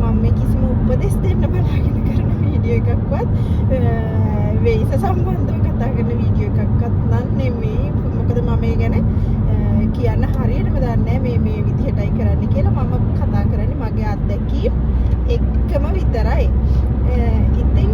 මම මේ කිසිම උපදෙස් දෙන්න බලාගෙන කරන වීඩියෝ එකක්වත් වෙයිස සම්බන්ධව කතා කරන වීඩියෝ එකක්වත් නෙමෙයි. මොකද මම මේ ගැන කියන්න හරියටම දන්නේ නැහැ මේ විදිහටයි කරන්න කියලා. මම කතා කරන්නේ මගේ අත්දැකීම් එක්කම විතරයි. ඉතින්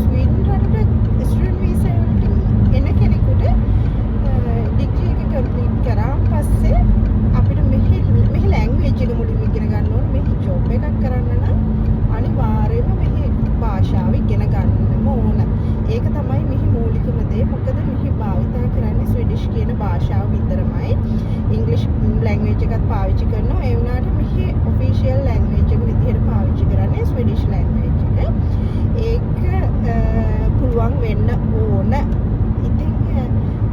ස්වීඩන් රටට ස්ටුඩන්ට් වීසා වලට එන කෙනෙකුට ඩිග්‍රී එක කම්ප්ලීට් කරාන් පස්සේ අපිට මෙහි ලැන්ග්වේජ් එක මුලින්ම ඉගෙන ගන්න ඕනේ. මෙහි ජොබ් එකක් කරන්න නම් අනිවාර්යයෙන්ම මෙහි භාෂාව ඉගෙන ගන්නම ඕන. ඒක තමයි මෙහි මූලිකම දේ. මොකද මෙහි භාවිතා කරන්නේ ස්වීඩිෂ් කියන භාෂාව විතරමයි. ඉංග්‍රීසි ලැන්ග්වේජ් එකත් පාවිච්චි කරනවා. ඒ වුණාට මෙහි ඔෆිෂියල් ලැන්ග්වේජ් එක විදිහට පාවිච්චි කරන්නේ ස්වීඩිෂ් ලැන්ග්වේජ් එක. ඒක පුළුවන් වෙන්න ඕන. ඉතින්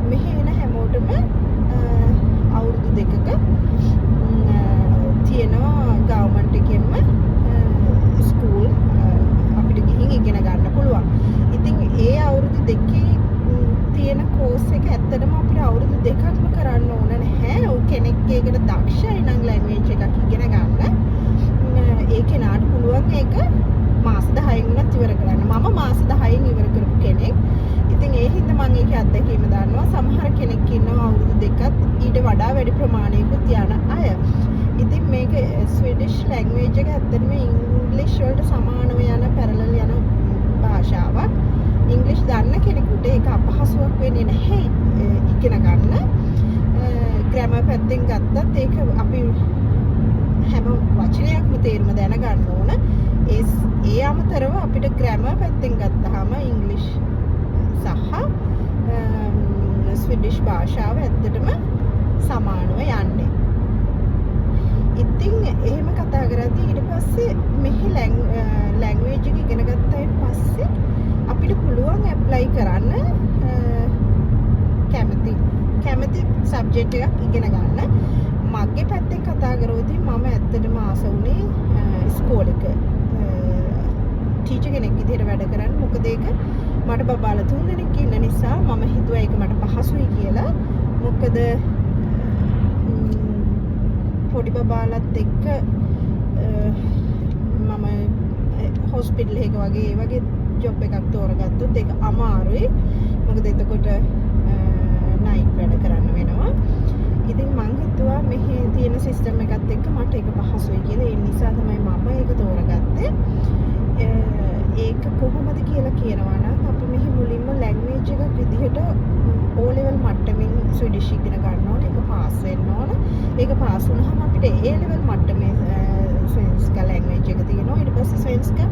මෙහි එන හැමෝටම අවුරුදු දෙකක තියෙනවා ගවර්න්මන්ට් එකෙන්ම ස්කූල් අපිට ගිහින් ඉගෙන ගන්න පුළුවන්. ඉතින් ඒ අවුරුදු දෙකේ තියෙන කෝස් එක ඇත්තටම අපිට අවුරුදු දෙකක්ම කරන්න ඕන නැහැ. ඔය කෙනෙක් ඒකට දක්ෂයි නම් ලැන්ග්වේජ් එකක් ඉගෙන ගන්න. ඒ කෙනාට පුළුවන් ඒක මාස 10න් උනත් ඉවර කරන්න. මම මාස 10න් ඉවර කරපු කෙනෙක්. ඉතින් ඒ හින්දා මම ඒකේ අත්දැකීම දන්නවා. සමහර කෙනෙක් ඉන්නවා අවුරුදු දෙකක් ඊට වඩා වැඩි ප්‍රමාණයකට යන අය. ඉතින් මේක ස්වීඩිෂ් ලැන්ග්වේජ් එක ඇත්තටම ඉංග්‍රීසි වලට සමානව යන පැරලල් යන භාෂාවක්. ඉංග්‍රීසි දන්න කෙනෙකුට ඒක අපහසුයක් වෙන්නේ නැහැ ඉගෙන ගන්න. ග්‍රැමර් පැත්තෙන් ගත්තත් ඒක අපි හැම වචනයක්ම තේරුම දැනගන්න ඕන. ඒ අමතරව අපිට ග්‍රැමර් පැත්තෙන් ගත්තාම ඉංග්‍රීසි සහ ස්වීඩිෂ් භාෂාව ඇත්තටම සමානව යන්නේ. ඉතින් එහෙම කතා කරද්දී ඊට පස්සේ මෙහි ලැන්ග්වේජ් එක ඉගෙන ගත්තායින් පස්සේ අපිට පුළුවන් ඇප්ලයි කරන්න කැමති සබ්ජෙක්ට් එකක් ඉගෙන ගන්න. මගේ පැත්තෙන් කතා කරොතින් මම ඇත්තටම ආස වුණේ ස්කෝලේක ටීචර් කෙනෙක් විදිහට වැඩ කරන්න. මොකද ඒක මට බබාලා 3 දෙනෙක් ඉන්න නිසා මම හිතුවා ඒක මට පහසුයි කියලා. මොකද පොඩි බබාලත් එක්ක මම හොස්පිටල් එකක වගේ ඒ වගේ ජොබ් එකක් තෝරගත්තොත් ඒක අමාරුයි. මොකද එතකොට නයිට් වැඩ කරන්න වෙනවා. ඉතින් මං හිතුවා මෙහි තියෙන සිස්ටම් එකත් එක්ක මට ඒක පහසුයි කියලා. ඒ නිසා තමයි මම ඒක තෝරගත්තේ. ඒක කොහොමද කියලා කියනවා නම් අපි මෙහි මුලින්ම ලැන්ග්වේජ් එකක් විදිහට O level මට්ටමින් ස්වීඩිෂ් ඉගෙන ගන්න ඕනේ. ඒක පාස් වෙන්න ඕන. ඒක පාස් වුණාම අපිට A level මට්ටමේ ස්වෙන්ස්කා ලැන්ග්වේජ් එක තියෙනවා. ඊට පස්සේ ස්වෙන්ස්කා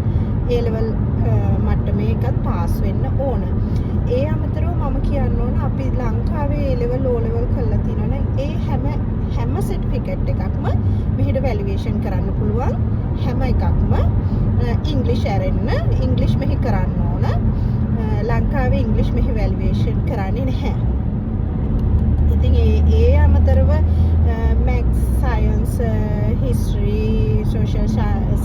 A level මට්ටමේ එකත් පාස් වෙන්න ඕන. ඒ අමතරව මම කියන්න ඕන අපි ලංකාවේ A level O level කරලා තියෙනවනේ ඒ හැම සර්ටිෆිකේට් එකක්ම මෙහෙට වැලිඩේෂන් කරන්න පුළුවන්. හැම එකක්ම ඉංග්‍රීසි ඇරෙන්න ඉංග්‍රීසි මෙහි කරන්න ඕන. ලංකාවේ ඉංග්‍රීසි මෙහි වැලිඩේෂන් කරන්නේ නැහැ. ඉතින් ඒ අමතරව maths science history social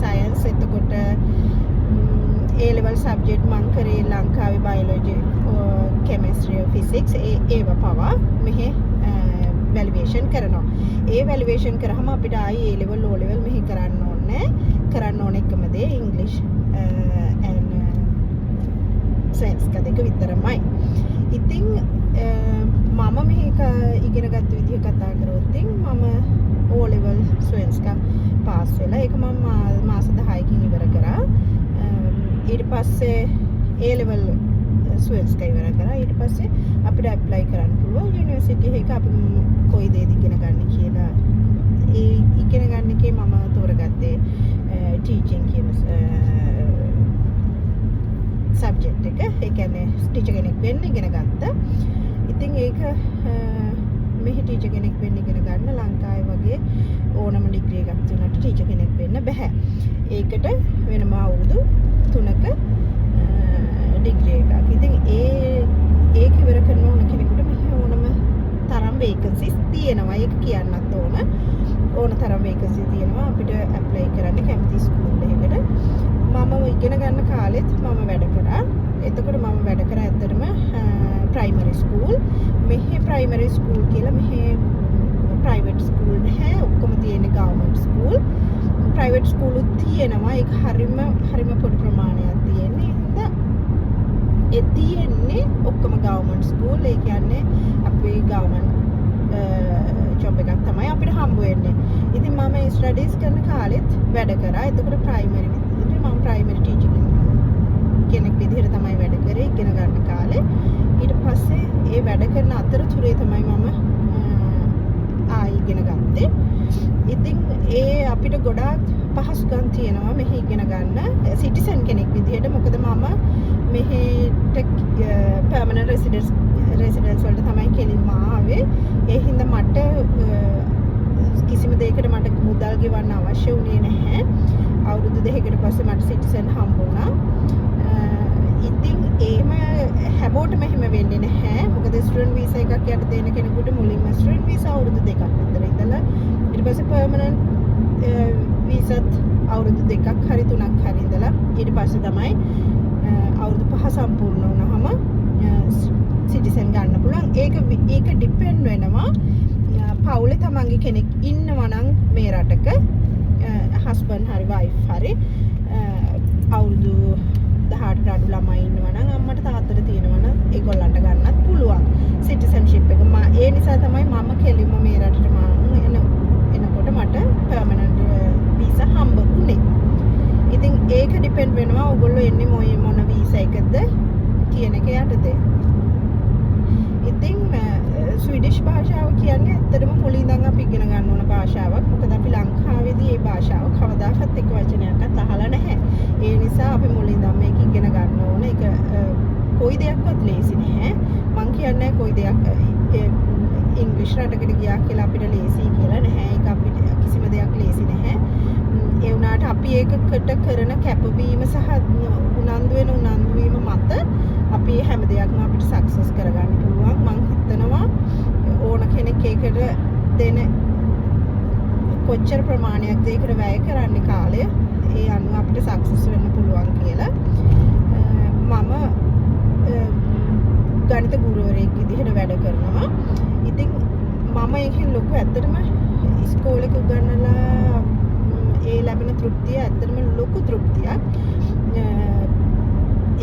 science එතකොට A level සබ්ජෙක්ට් මං කරේ ලංකාවේ බයොලොජි කෙමිස්ට්‍රි ෆිසික්ස් ඒව පවා මෙහි වැලිඩේෂන් කරනවා. ඒ වැලිඩේෂන් කරාම අපිට ආයි A level O level මෙහි කරන්න ඕනේ. කරන්න ඕන එකම දේ ඉංග්‍රීසි and ස්වෙන්ස්කා දෙක විතරමයි. ඉතින් මම මේක ඉගෙනගත්ත විදිහ කතා කරොත් මම O level ස්වෙන්ස්කා පාස් වෙලා ඒක මම මාස 10කින් ඉවර කරා. ඊට පස්සේ A level ස්වෙන්ස්කා ඉවර කරා. ඊට පස්සේ අපිට ඇප්ලයි කරන්න පුළුවන් යුනිවර්සිටි එක අපි කොයි දේද ඉගෙන ගන්න කියලා. ඒ ඉගෙන ගන්න එකේ මම තෝරගත්තේ ටීචින් කියන සබ්ජෙක්ට් එක. ඒ කියන්නේ ටීචර් කෙනෙක් වෙන්න ඉගෙන ගත්තා. ඉතින් ඒක මෙහි ටීචර් කෙනෙක් වෙන්න ඉගෙන ගන්න ලංකාවේ වගේ ඕනම ඩිග්‍රී එකක් තුනට ටීචර් කෙනෙක් වෙන්න බෑ. ඒකට වෙනම අවුරුදු 3ක ඩිග්‍රී එකක්. ඉතින් ඒක ඉවර කරන ඕන කෙනෙකුට මෙහි ඕනම තරම් වේකන්සිස් තියෙනවා. ඒක කියන්නත් ඕන තරම් වේකන්සි තියෙනවා. අපිට ඇප්ලයි කරන්න කැමති ස්කූල් එකකට. මම ඉගෙන ගන්න කාලෙත් මම වැඩ කරා. එතකොට මම වැඩ කරා ඇත්තටම ප්‍රයිමරි ස්කූල්. මෙහි ප්‍රයිමරි ස්කූල් කියලා මෙහි ප්‍රයිවට් ස්කූල් නැහැ. ඔක්කොම තියෙන්නේ ගවර්න්මන්ට් ස්කූල්. ප්‍රයිවට් ස්කූලුත් තියෙනවා. ඒක හරිම පොඩි ප්‍රමාණයක් තියෙන්නේ. ඒ තියෙන්නේ ඔක්කොම ගවර්න්මන්ට් ස්කූල්. ඒ කියන්නේ අපේ ගවර්න්මන්ට් ජොබ් එකක් තමයි අපිට හම්බ වෙන්නේ. ඉතින් මම ස්ටඩීස් කරන කාලෙත් වැඩ කරා. එතකොට ප්‍රයිමරි විදිහට මම ප්‍රයිමරි ටීචර් කෙනෙක් විදිහට තමයි වැඩ කරේ ඉගෙන ගන්න කාලේ. ඊට පස්සේ ඒ වැඩ කරන අතරතුරේ තමයි මම ආයි ඉගෙන ගත්තේ. ඉතින් ඒ අපිට ගොඩාක් පහසුකම් තියෙනවා මෙහි ඉගෙන ගන්න සිටිසන් කෙනෙක් විදිහට. මොකද මම මෙහෙට පර්මනන්ට් රෙසිඩන්ස් වලට තමයි කෙලින්ම ආවේ. ඒ හින්දා මට කිසිම දෙයකට මට මුදල් ගෙවන්න අවශ්‍ය වුණේ නැහැ. අවුරුදු 2කට පස්සේ මට සිටිසන් හම්බ වුණා. ඉතින් ඒම හැමෝටම එහෙම වෙන්නේ නැහැ. මොකද ස්ටුඩන්ට් වීසා එකක් යට දෙන කෙනෙකුට මුලින්ම ස්ටුඩන්ට් වීසා අවුරුදු 2ක් විතර ඉඳලා ඊට පස්සේ පර්මනන්ට් වීසාත් අවුරුදු 2ක් හරි 3ක් හරි ඉඳලා ඊට පස්සේ තමයි අවුරුදු 5 සම්පූර්ණ වුණාම සිටිසන් ගන්න පුළුවන්. ඒක ඩිපෙන්ඩ් වෙනවා පවුලේ තමන්ගේ කෙනෙක් ඉන්නවා නම් මේ රටක හස්බන්ඩ් හරි වයිෆ් හරි අවුරුදු 18ට අඩු ළමයි ඉන්නවා නම් අම්මට තාත්තට තියෙනවා නම් ඒගොල්ලන්ට ගන්නත් පුළුවන් සිටිසන්ෂිප් එක. ඒ නිසා තමයි මම කෙලින්ම මේ රටට එනකොට මට පර්මනන්ට් වීසා හම්බ වුණේ. ඉතින් ඒක ඩිපෙන්ඩ් වෙනවා ඔයගොල්ලෝ එන්නේ මොන වීසා එකද කියන එක යටතේ. ඉතින් ස්වීඩිෂ් භාෂාව කියන්නේ ඇත්තටම මුලින් ඉඳන් අපි ඉගෙන ගන්න ඕන භාෂාවක්. මොකද අපි ලංකාවේදී මේ භාෂාව කවදාකවත් එක වචනයක්වත් අහලා නැහැ. ඒ නිසා අපි මුලින් ඉඳන් මේක ඉගෙන ගන්න ඕන. ඒක කොයි දෙයක්වත් ලේසි නැහැ. මං කියන්නේ කොයි දෙයක් ඉංග්‍රීසි රටකට ගියා කියලා අපිට ලේසි කියලා නැහැ. ඒක අපිට කිසිම දෙයක් ලේසි නැහැ. ඒ වුණාට අපි ඒකට කරන කැපවීම සහ උනන්දු වීම මත අපි හැම දෙයක්ම අපිට සක්සස් කරගන්න පුළුවන්. මං හිතනවා ඕන කෙනෙක් ඒකට දෙන කොච්චර ප්‍රමාණයක් දෙයකට වැය කරන්නේ කාලය ඒ අනුව අපිට සක්සස් වෙන්න පුළුවන් කියලා. මම ගණිත ගුරුවරයෙක් විදිහට වැඩ කරනවා. ඉතින් මම ඒකෙන් ලොකු ඇත්තටම ඉස්කෝලේක උගන්වලා ඒ ලැබෙන තෘප්තිය ඇත්තටම ලොකු තෘප්තියක්.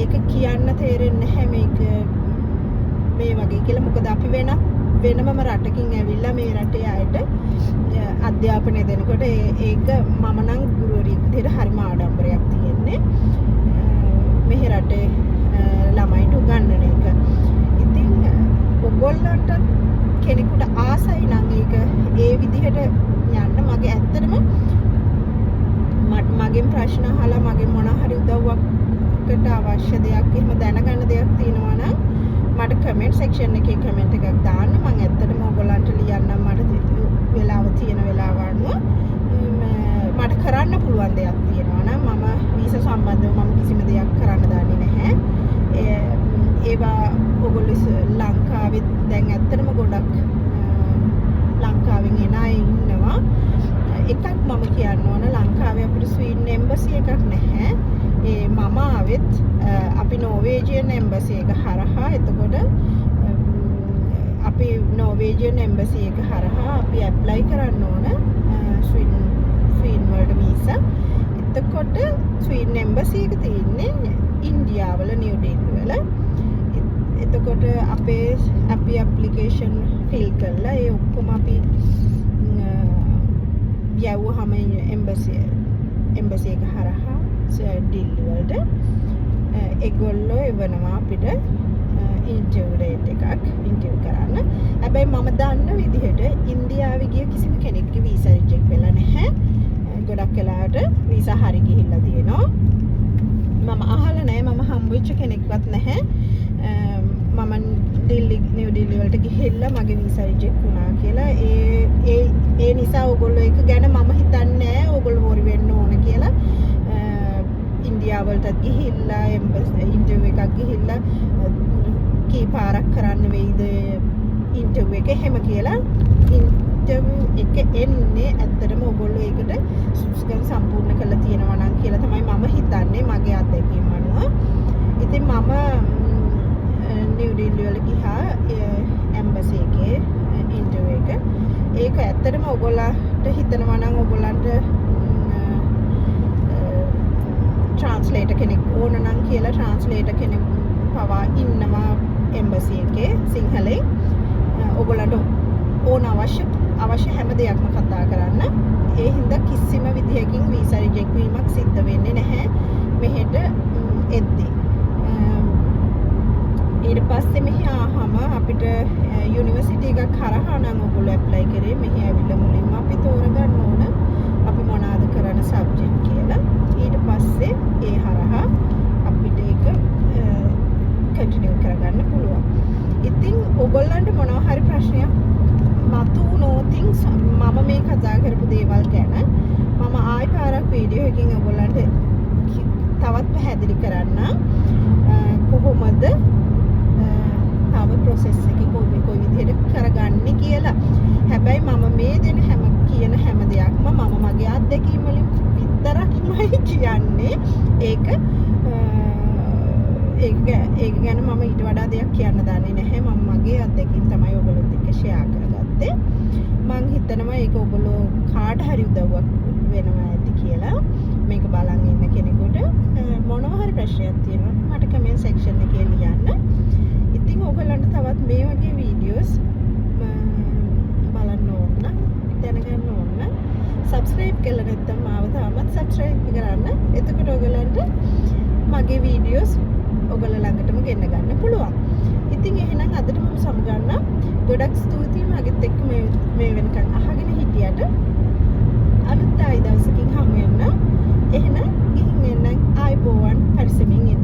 ඒක කියන්න තේරෙන්නේ නැහැ මේක මේ වගේ කියලා. මොකද අපි වෙනමම රටකින් ඇවිල්ලා මේ රටේ අයට අධ්‍යාපනය දෙනකොට ඒක මම නම් ගුරුවරියෙක් විදිහට හරිම ආඩම්බරයක් තියෙන්නේ මෙහි රටේ ළමයින්ට උගන්වන එක. ඉතින් ඔයගොල්ලන්ට කෙනෙකුට ආසයි නම් ඒක ඒ විදිහට යන්න මගේ ඇත්තටම මගෙන් ප්‍රශ්න අහලා මගෙන් මොන හරි උදව්වකට අවශ්‍ය දෙයක් එහෙම දැනගන්න දෙයක් තියෙනවා නම් මට කමෙන්ට් සෙක්ෂන් එකේ කමෙන්ට් එකක් දාන්න. මම ඇත්තටම ඔයගොල්ලන්ට ලියන්නම් මට වෙලාව තියෙන වෙලාව අනුව මට කරන්න පුළුවන් දෙයක් තියෙනවා නම් මම වීසා සම්බන්ධව මම කිසිම දෙයක් කරන්න දන්නේ නැහැ. ඒවා ඔයගොල්ලෝ ලංකාවේ දැන් ඇත්තටම ගොඩක් ලංකාවෙන් එන අය ඉන්නවා. එකක් මම කියන්න ඕන ලංකාවේ අපිට ස්වීඩන් එම්බසි එකක් නැහැ. මම ආවෙත් අපි නෝවේජියන් එම්බසි එක හරහා. එතකොට අපි නෝවේජියන් එම්බසි එක හරහා අපි ඇප්ලයි කරන්න ඕන ස්වීඩන් වලට වීසා. එතකොට ස්වීඩන් එම්බසි එක තියෙන්නේ ඉන්දියාවල නිව් ඩෙල්ලි වල. එතකොට අපි ඇප්ලිකේෂන් ෆිල් කරලා ඒ ඔක්කොම අපි යවුවහම එම්බසි එක හරහා ඩිල්ලි වලට ඒගොල්ලෝ එවනවා අපිට ඉන්ටර්විව් රේට් එකක් ඉන්ටර්විව් කරන්න. හැබැයි මම දන්න විදිහට ඉන්දියාවේ ගිය කිසිම කෙනෙක්ගේ වීසා රිජෙක්ට් වෙලා නැහැ. ගොඩක් වෙලාවට වීසා හරි ගිහිල්ලා තියෙනවා. මම අහලා නැහැ, මම හම්බෙච්ච කෙනෙක්වත් නැහැ. මම නිව් ඩෙල්ලි වලට ගිහිල්ලා මගේ වීසා රිජෙක්ට් වුණා කියලා. ඒ නිසා ඔයගොල්ලෝ ඒක ගැන මම හිතන්නේ නැහැ ඔයගොල්ලෝ හොරි වෙන්න ඕන කියලා. ඉන්දියාවලටත් ගිහිල්ලා ඉන්ටර්විව් එකක් ගිහිල්ලා කී පාරක් කරන්න වෙයිද ඉන්ටර්විව් එක එහෙම කියලා. ඉන්ටර්විව් එක එන්නේ ඇත්තටම ඔයගොල්ලෝ ඒකට සුසුකම් සම්පූර්ණ කරලා තියෙනවා නම් කියලා තමයි මම හිතන්නේ මගේ අත්දැකීම් අනුව. ඉතින් මම නිව් ඩෙල්ලි වල ගියා එම්බසි එකේ ඉන්ටර්විව් එක. ඒක ඇත්තටම ඔයගොල්ලන්ට හිතනවා නම් ඔයගොල්ලන්ට කෙනෙක් ඕන නම් කියලා ට්‍රාන්ස්ලේටර් කෙනෙක් පවා ඉන්නවා එම්බසි එකේ සිංහලෙන්. ඔයගොල්ලන්ට ඕන අවශ්‍ය හැම දෙයක්ම කතා කරන්න. ඒ හින්දා කිසිම විදිහකින් වීසා රිජෙක්ට් වීමක් සිද්ධ වෙන්නේ නැහැ මෙහෙට එද්දී. ඊට පස්සේ මෙහි ආවම අපිට යුනිවර්සිටි එකක් කරහා නම් ඔයගොල්ලෝ ඇප්ලයි කරේ. මෙහි ඇවිල්ලා මුලින්ම අපි තෝරගන්න ඕන අපි මොනවාද කරන්න සබ්ජෙක්ට් කියලා. ඊට පස්සේ ඒ හරහා අපිට ඒක කන්ටිනියු කරගන්න පුළුවන්. ඉතින් ඔයගොල්ලන්ට මොනවා හරි ප්‍රශ්නයක් මතුනොතින් මම මේ කතා කරපු දේවල් ගැන මම ආයි පාරක් වීඩියෝ එකකින් ඔයගොල්ලන්ට තවත් පැහැදිලි කරන්න කොහොමද තව ප්‍රොසෙස් එක කොයි විදිහට කරගන්නේ කියලා. හැබැයි මම මේ දෙන කියන හැම දෙයක්ම මම මගේ අත්දැකීම් වලින් විතරක්මයි කියන්නේ. ඒක ගැන මම ඊට වඩා දෙයක් කියන්න දන්නේ නැහැ. මම මගේ අත්දැකීම් තමයි ඔයගොල්ලොත් එක්ක ෂෙයා කරගත්තේ. මං හිතනවා ඒක ඔයගොල්ලෝ කාට හරි උදව්වක් වෙනවා ඇති කියලා. මේක බලන් ඉන්න කෙනෙකුට මොනවා හරි ප්‍රශ්නයක් තියෙනවා මට කමෙන්ට් සෙක්ෂන් එකේ ලියන්න. ඉතින් ඔයගොල්ලන්ට තවත් මේ වගේ වීඩියෝස් බලන්න ඕන දැනගන්න ඕන සබ්ස්ක්‍රයිබ් කරලා නැත්නම් මාව තාමත් සබ්ස්ක්‍රයිබ් කරන්න. එතකොට ඔයගොල්ලන්ට මගේ වීඩියෝස් ඔයගොල්ලෝ ළඟටම ගෙන්න ගන්න පුළුවන්. ඉතින් එහෙනම් අදට මම සමගන්න ගොඩක් ස්තුතියි මගෙත් එක්ක මේ වෙනකන් අහගෙන හිටියට. අලුත් ආයි දවසකින් හමු වෙන්න. එහෙනම් ගිහින් එන්න ආයිබෝවන් පරිස්සමින් ඉන්න.